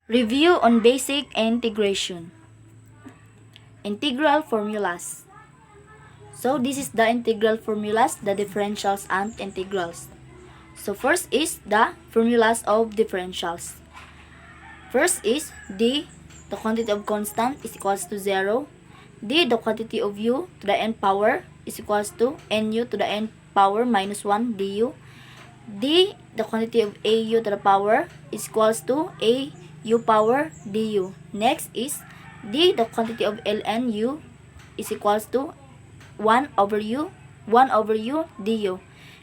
Review on basic integration. Integral formulas. So this is the integral formulas, the differentials and integrals. So first is the formulas of differentials. First is d, the quantity of constant, is equals to 0. D, the quantity of u to the n power, is equals to nu to the n power minus 1 du. D, the quantity of au to the power, is equals to au power du. Next is d, the quantity of ln u, is equals to 1 over u du.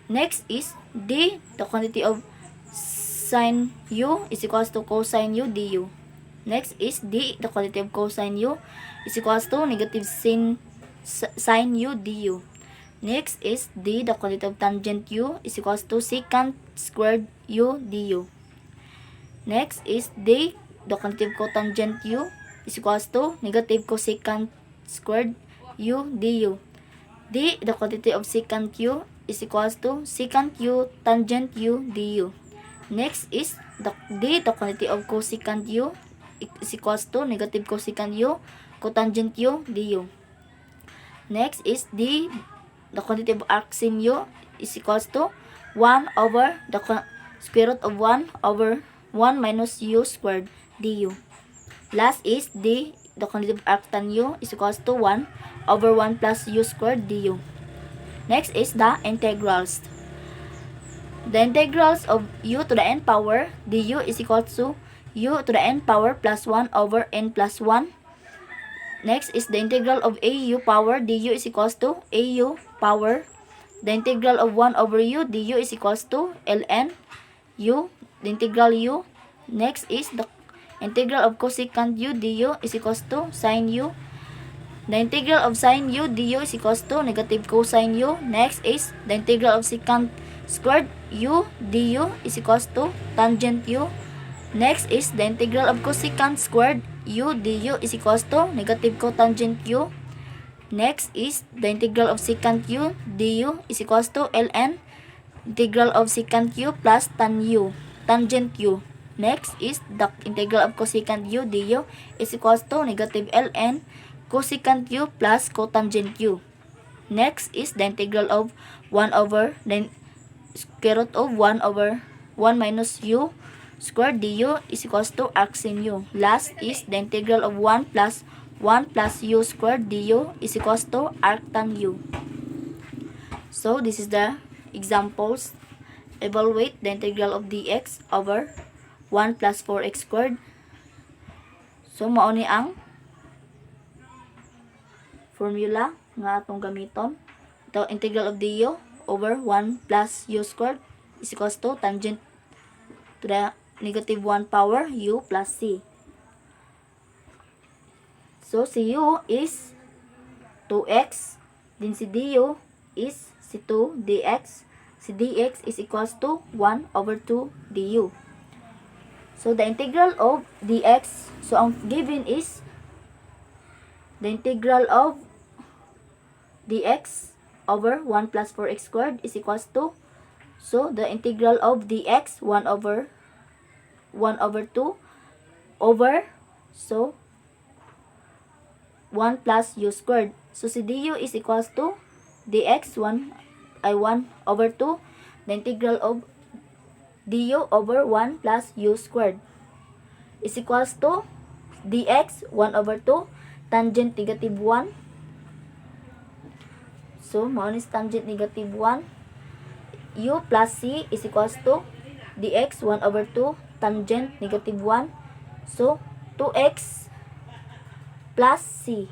Next is d, the quantity of sin u, is equals to cosine u du. Next is d, the quantity of cosine u, is equals to negative sin u du. Next is d, the quantity of tangent u, is equals to secant squared u du. Next is d, the quantity of cotangent u, is equals to negative cosecant squared u du. D, the quantity of secant u, is equals to secant u tangent u du. Next is d, the quantity of cosecant u, is equals to negative cosecant u cotangent u du. Next is d, the quantity of arcsine u, is equals to 1 over the square root of 1 over 1 minus u squared du. Last is d, the quantity of arctan u, is equals to 1 over 1 plus u squared du. Next is the integrals. The integrals of u to the n power du is equal to u to the n power plus 1 over n plus 1. Next is the integral of au power du is equals to au power. The integral of 1 over u du is equals to ln u, the integral u. Next is the integral of cosecant u du is equals to sin u. The integral of sin u du is equals to negative cosine u. Next is the integral of secant squared u du is equals to tangent u. Next is the integral of cosecant squared u du is equals to negative cotangent u. Next is the integral of secant u du is equals to ln integral of secant u plus tangent u. Next is the integral of cosecant u du is equals to negative ln cosecant u plus cotangent u. Next is the integral of 1 over the square root of 1 over 1 minus u squared du is equals to arcsine u. Last is the integral of 1 plus u squared du is equals to arctan u. So this is the examples. Evaluate the integral of dx over 1 plus 4x squared. So mao ni ang formula nga atong gamiton. The integral of du over 1 plus u squared is equals to tangent to the negative 1 power u plus c. So si u is 2x, then si du is si 2 dx. Si dx is equals to 1 over 2 du. So the integral of dx, so ang given is the integral of dx over 1 plus 4x squared is equals to, so the integral of dx 1 over 2 over, so 1 plus u squared. So si du is equals to dx 1 over 2, the integral of du over 1 plus u squared is equals to dx 1 over 2 tangent negative 1. So mao ni tangent negative 1 u plus c is equals to dx 1 over 2 tangent negative 1. So 2x plus c.